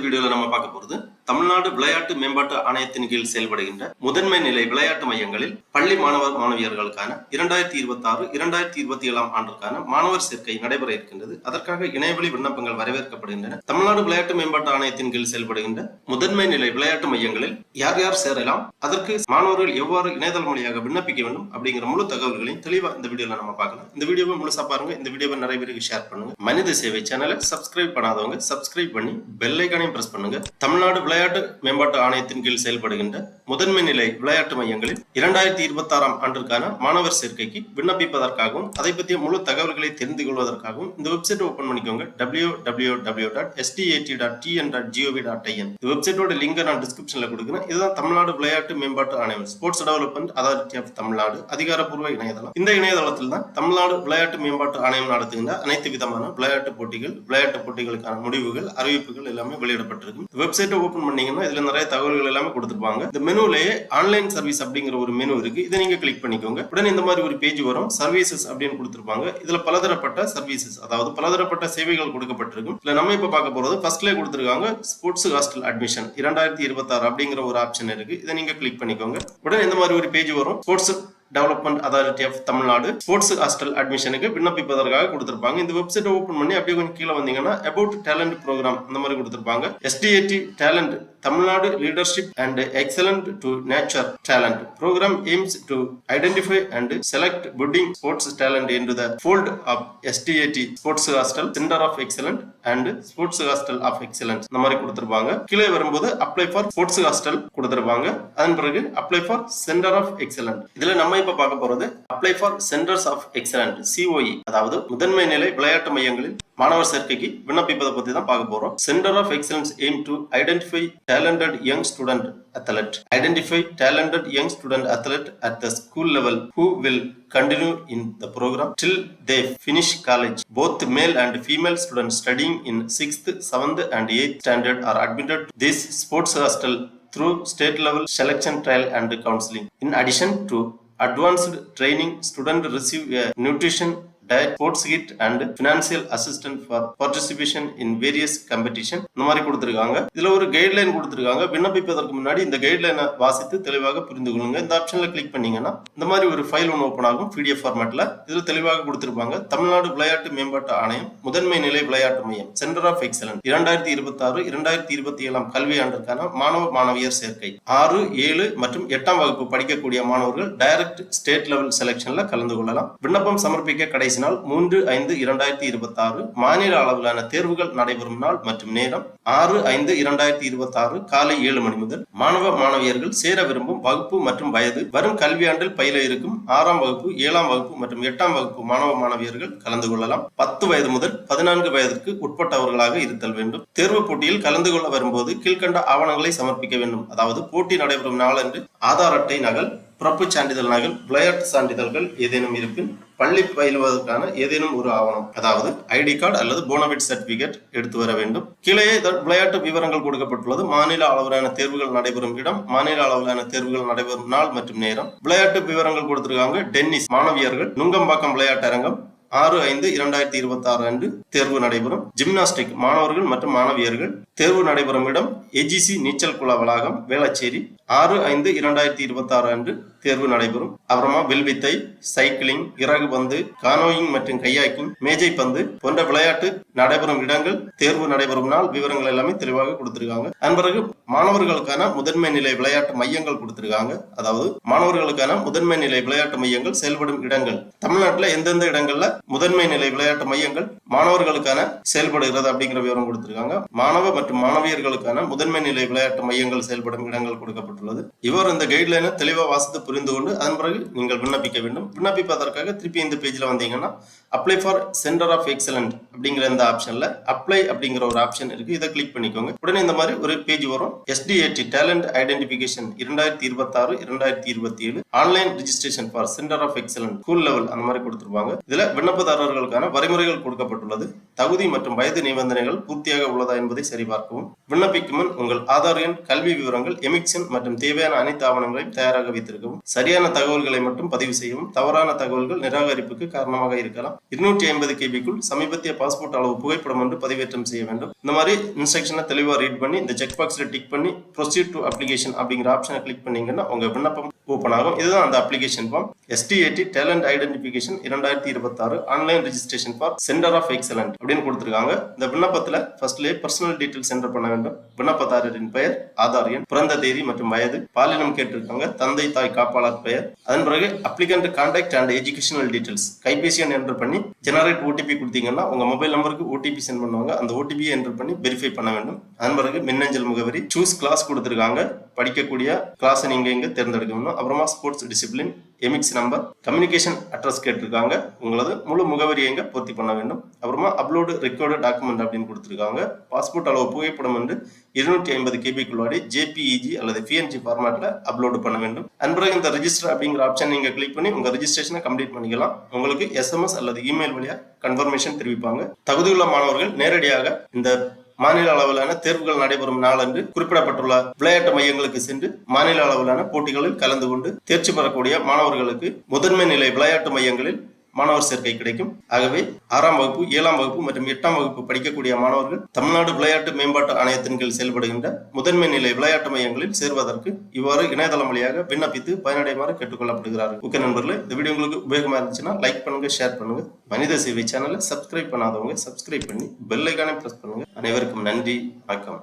வீடியோல நம்ம பார்க்க போறது தமிழ்நாடு விளையாட்டு மேம்பாட்டு ஆணையத்தின் கீழ் செயல்படுகின்ற முதன்மை நிலை விளையாட்டு மையங்களில் பள்ளி மாணவியர்களுக்கான 2026-2027 ஆண்டிற்கான மாணவர் சேர்க்கை நடைபெற இருக்கின்றது. அதற்காக இணையவழி விண்ணப்பங்கள் வரவேற்கப்படுகின்றன. தமிழ்நாடு விளையாட்டு மேம்பாட்டு ஆணையத்தின் கீழ் செயல்படுகின்ற முதன்மை நிலை விளையாட்டு மையங்களில் யார் யார் சேரலாம், அதற்கு மாணவர்கள் எவ்வாறு இணையதளம் வழியாக விண்ணப்பிக்க வேண்டும் அப்படிங்கிற முழு தகவல்களையும் தெளிவா இந்த வீடியோல நம்ம பார்க்கலாம். இந்த வீடியோவை முழுசா பாருங்க. இந்த வீடியோவை நிறைய பேருக்கு ஷேர் பண்ணுங்க. மனித சேவை சேனலை சப்ஸ்கிரைப் பண்ணாதவங்க சப்ஸ்கிரைப் பண்ணி பெல் ஐகானையும் பிரஸ் பண்ணுங்க. தமிழ்நாடு விளையாட்டு மேம்பாட்டு ஆணையத்தின் கீழ் செயல்படுகின்ற முதன்மை நிலை விளையாட்டு மையங்களில் 2026 ஆண்டிற்கான மாணவர் சேர்க்கைக்கு விண்ணப்பிப்பதற்காகவும் அதை பற்றிய முழு தகவல்களை தெரிந்து கொள்வதற்காகவும் இந்த வெப்சைட் ஓபன் பண்ணிக்கோங்க. www.stat.tn.gov.in. இந்த வெப்சைட்டோட லிங்கை நான் டிஸ்கிரிப்ஷன்ல கொடுக்குறேன். இதுதான் தமிழ்நாடு விளையாட்டு மேம்பாட்டு ஆணையம், sports development authority of Tamil Nadu அதிகாரப்பூர்வ இணையதளம். இந்த இணையதளத்தில் தான் தமிழ்நாடு விளையாட்டு மேம்பாட்டு ஆணையம் நடத்துகின்ற அனைத்து விதமான விளையாட்டு போட்டிகளுக்கான முடிவுகள், அறிவிப்புகள் எல்லாமே வெளியிடப்பட்டிருக்கு. வெப்சைட்டை ஓபன் பண்ணீங்கன்னா இதுல நிறைய தகவல்கள் எல்லாமே கொடுத்திருப்பாங்க. இந்த மெனுலயே ஆன்லைன் சர்வீஸ் அப்படிங்கிற ஒரு மெனு இருக்கு. இதை நீங்க கிளிக் பண்ணிக்கோங்க. உடனே இந்த மாதிரி ஒரு பேஜ் வரும். சர்வீசஸ் அப்படின்னு கொடுத்திருப்பாங்க. இதுல பலதரப்பட்ட சர்வீசஸ், அதாவது பலதரப்பட்ட சேவைகள் கொடுக்கப்பட்டிருக்கும். இதுல நம்ம இப்ப பார்க்க போறது ஃபர்ஸ்ட்லயே கொடுத்திருக்காங்க ஸ்போர்ட்ஸ் ஹாஸ்டல் அட்மிஷன் 2026 அப்படிங்கிற ஒரு ஆப்ஷன் இருக்கு. இதை நீங்க கிளிக் பண்ணிக்கோங்க. உடனே இந்த மாதிரி ஒரு பேஜ் வரும். Sports development authority of Tamil Nadu sports hostel அட்மிஷனுக்கு விண்ணப்பிப்பதற்காக கொடுத்திருப்பாங்க. இந்த வெப்சைட்டை ஓபன் பண்ணி அப்படியே கொஞ்சம் கீழே வந்தீங்கன்னா அபவுட் டேலண்ட் ப்ரோக்ராம் அந்த மாதிரி கொடுத்திருப்பாங்க. SDAT talent Tamil Nadu leadership and excellent to nature talent program aims to identify and select budding sports talent into the fold of SDAT sports hostel centre of excellent and sports hostel of excellence இந்த மாதிரி கொடுத்திருப்பாங்க. கீழே வரும்போது apply for sports hostel கொடுத்திருப்பாங்க. அதன் பிறகு apply for centre of excellent. இதுல நம்ம இப்ப பார்க்க போறது apply for centres of excellent COE, அதாவது முதன்மை நிலை விளையாட்டு மையங்களில் மாணவர் சேர்க்கைக்கு விண்ணப்பிப்பதை பத்தி தான் பார்க்க போறோம். Centre of excellence aim to identify talented young student athlete at the school level who will continue in the program till they finish college. Both male and female students studying in 6th, 7th and 8th standard are admitted to this sports hostel through state level selection trial and counseling. In addition to advanced training, students receive a nutrition diet, sports kit and financial assistance for participation in various competition. இந்த மாதிரி கொடுத்திருக்காங்க. இதுல ஒரு guideline கொடுத்திருக்காங்க. விண்ணப்பிப்பதற்கு முன்னாடி இந்த கைட்லைனை வாசித்து தெளிவாக புரிந்து கொள்ளுங்க. இந்த ஆப்ஷன்ல கிளிக் பண்ணீங்கன்னா இந்த மாதிரி ஒரு ஃபைல் ஒன்று ஓபன் ஆகும் PDF ஃபார்மேட்ல. இதுல தெளிவாக கொடுத்திருப்பாங்க. தமிழ்நாடு விளையாட்டு மேம்பாட்டு ஆணையம் முதன்மை நிலை விளையாட்டு மையம் சென்டர் ஆஃப் எக்ஸலன்ஸ் 2026-2027 கல்வி ஆண்டிற்கான மாணவியர் சேர்க்கை 6, 7 மற்றும் 8ஆம் வகுப்பு படிக்கக்கூடிய மாணவர்கள் டைரக்ட் ஸ்டேட் லெவல் செலக்ஷன்ல கலந்து கொள்ளலாம். விண்ணப்பம் சமர்ப்பிக்க கடைசி நாள் 3/5/2026. மாநில அளவிலான தேர்வுகள் நடைபெறும் நாள் மற்றும் நேரம் 6/5/2026 காலை 7 மணி முதல். மாணவியர்கள் சேர விரும்பும் வகுப்பு மற்றும் வயது வரும் கல்வியாண்டில் பயில இருக்கும் 6ஆம் வகுப்பு, 7ஆம் வகுப்பு மற்றும் 8ஆம் வகுப்பு மாணவியர்கள் கலந்து கொள்ளலாம். 10 வயது முதல் 14 வயதுக்கு உட்பட்டவர்களாக இருத்தல் வேண்டும். தேர்வு போட்டியில் கலந்து கொள்ள வரும்போது கீழ்கண்ட ஆவணங்களை சமர்ப்பிக்க வேண்டும். அதாவது போட்டி நடைபெறும் நாளன்று ஆதார் அட்டை நகல், பிறப்பு சான்றிதழ் நகல், விளையாட்டு சான்றிதழ்கள் ஏதேனும் இருப்பின், பள்ளி பயிலுவதற்கான ஏதேனும் ஒரு ஆவணம், அதாவது ஐடி கார்டு அல்லது போனஃபைட் சர்டிபிகேட் எடுத்து வர வேண்டும். கீழே விளையாட்டு விவரங்கள் கொடுக்கப்பட்டுள்ளது. மாநில அளவிலான தேர்வுகள் நடைபெறும் இடம், மாநில அளவிலான தேர்வுகள் நடைபெறும் நாள் மற்றும் நேரம். விளையாட்டு விவரங்கள் கொடுத்திருக்காங்க. டென்னிஸ் மாணவியர்கள் நுங்கம்பாக்கம் விளையாட்டு அரங்கம் 6/5/2026 அன்று தேர்வு நடைபெறும். ஜிம்னாஸ்டிக் மாணவர்கள் மற்றும் மாணவியர்கள் தேர்வு நடைபெறும் இடம் AGC நீச்சல் குள வளாகம் வேளச்சேரி 6/5/2026 அன்று தேர்வு நடைபெறும். அப்புறமா வில்வித்தை, சைக்கிளிங், இறகு பந்து, கானோயிங் மற்றும் கையாக்கிங், மேஜை பந்து போன்ற விளையாட்டு நடைபெறும் இடங்கள், தேர்வு நடைபெறும் நாள் விவரங்கள் எல்லாமே தெளிவாக கொடுத்திருக்காங்க. அதன் பிறகு மாணவர்களுக்கான முதன்மை நிலை விளையாட்டு மையங்கள் கொடுத்திருக்காங்க. அதாவது மாணவர்களுக்கான முதன்மை நிலை விளையாட்டு மையங்கள் செயல்படும் இடங்கள், தமிழ்நாட்டில் எந்தெந்த இடங்கள்ல முதன்மை நிலை விளையாட்டு மையங்கள் மாணவர்களுக்கான செயல்படுகிறது அப்படிங்கிற விவரம் கொடுத்திருக்காங்க. மாணவ மற்றும் மாணவியர்களுக்கான முதன்மை நிலை விளையாட்டு மையங்கள் செயல்படும் இடங்கள் கொடுக்கப்பட்டுள்ளது. இவர் இந்த கைட்லைனை தெளிவாக வாசித்து புரிந்து கொண்டு அதன் பிறகு நீங்கள் விண்ணப்பிக்க வேண்டும். விண்ணப்பிப்பதற்காக திருப்பி இந்த பேஜ்ல வந்தீங்கன்னா apply for centre of excellent அப்படிங்கிற இந்த ஆப்ஷன்ல அப்ளை அப்படிங்கிற ஒரு ஆப்ஷன் இருக்கு. இதை கிளிக் பண்ணிக்கோங்க. உடனே இந்த மாதிரி ஒரு பேஜ் வரும். SDAT talent identification 2026-2027 online registration for centre of excellent school level அந்த மாதிரி கொடுத்திருப்பாங்க. இதுல விண்ணப்பதாரர்களுக்கான வரைமுறைகள் கொடுக்கப்பட்டுள்ளது. தகுதி மற்றும் வயது நிபந்தனைகள் பூர்த்தியாக உள்ளதா என்பதை சரிபார்க்கவும். விண்ணப்பிக்கும் முன் உங்கள் ஆதார் எண், கல்வி விவரங்கள், எமிக்ஷன் மற்றும் தேவையான அனைத்து ஆவணங்களையும் தயாராக வைத்திருக்கவும். சரியான தகவல்களை மட்டும் பதிவு செய்யவும். தவறான தகவல்கள் நிராகரிப்புக்கு காரணமாக இருக்கலாம். 250 கேபிக்குள் சமீபத்திய பாஸ்போர்ட் அளவு புகைப்படம் ஒன்று பதிவேற்றம் செய்ய வேண்டும். இந்த மாதிரி இன்ஸ்ட்ரக்ஷனை தெளிவாக ரீட் பண்ணி இந்த செக் பாக்ஸில் டிக் பண்ணி ப்ரொசீட் டு அப்ளிகேஷன் அப்படிங்கிற ஆப்ஷனை கிளிக் பண்ணீங்கன்னா உங்க விண்ணப்பம் ஓப்பன் ஆகும். இதுதான் அந்த application form. STAT talent identification 2026 online registration for centre of excellent அப்படின்னு கொடுத்துருக்காங்க. இந்த விண்ணப்பத்தில் ஃபர்ஸ்ட்லேயே பர்சனல் டீட்டெயில்ஸ் என்டர் பண்ண வேண்டும். விண்ணப்பதாரரின் பெயர், ஆதார் எண், பிறந்த தேதி மற்றும் வயது, பாலினம் கேட்டிருக்காங்க, தந்தை தாய் காப்பாளர் பெயர். அதன் பிறகு applicant contact and educational details கைபேசி எண் என்டர் பண்ணி ஜெனரேட் OTP கொடுத்தீங்கன்னா உங்க மொபைல் நம்பருக்கு OTP சென்ட் பண்ணுவாங்க. அந்த OTP என்டர் பண்ணி வெரிஃபை பண்ண வேண்டும். அதன் பிறகு மின்னஞ்சல் முகவரி, சூஸ் கிளாஸ் கொடுத்துருக்காங்க, படிக்கக்கூடிய கிளாஸை நீங்க இங்க தேர்ந்தெடுக்கணும். அப்புறமா sports discipline, EMIS number, communication address கேட்டிருக்காங்க, உங்களது முழு முகவரியை இங்க பூர்த்தி பண்ண வேண்டும். அப்புறமா அப்லோடு ரெக்கார்டு டாக்குமெண்ட் அப்படின்னு கொடுத்துருக்காங்க. பாஸ்போர்ட் அளவு புகைப்படம் வந்து 250 கேபிக்குள்ளாடி JPEG அல்லது PNG ஃபார்மேட்ல அப்லோடு பண்ண வேண்டும். அதன் பிறகு இந்த ரெஜிஸ்டர் அப்படிங்கிற ஆப்ஷன் நீங்க கிளிக் பண்ணி உங்க ரெஜிஸ்ட்ரேஷனை கம்ப்ளீட் பண்ணிக்கலாம். உங்களுக்கு SMS அல்லது இமெயில் வழியா கன்ஃபர்மேஷன் தெரிவிப்பாங்க. தகுதியுள்ள மாணவர்கள் நேரடியாக இந்த மாநில அளவிலான தேர்வுகள் நடைபெறும் நாளன்று குறிப்பிடப்பட்டுள்ள விளையாட்டு மையங்களுக்கு சென்று மாநில அளவிலான போட்டிகளில் கலந்து கொண்டு தேர்ச்சி பெறக்கூடிய மாணவர்களுக்கு முதன்மை நிலை விளையாட்டு மையங்களில் மாணவர் சேர்க்கை கிடைக்கும். ஆகவே 6ஆம் வகுப்பு, 7ஆம் வகுப்பு மற்றும் 8ஆம் வகுப்பு படிக்கக்கூடிய மாணவர்கள் தமிழ்நாடு விளையாட்டு மேம்பாட்டு ஆணையத்தின் கீழ் செயல்படுகின்ற முதன்மை நிலை விளையாட்டு மையங்களில் சேர்வதற்கு இவ்வாறு இணையதளம் வழியாக விண்ணப்பித்து பயனடைமாறு கேட்டுக்கொள்ளப்படுகிறார்கள். ஓகே நண்பர்களே, இந்த வீடியோ உங்களுக்கு உபயோகமா இருந்துச்சுன்னா லைக் பண்ணுங்க, ஷேர் பண்ணுங்க. மனித சேவை சேனலை சப்ஸ்கிரைப் பண்ணாதவங்க சப்ஸ்கிரைப் பண்ணி பெல் ஐகானை பிரஸ் பண்ணுங்க. அனைவருக்கும் நன்றி, வணக்கம்.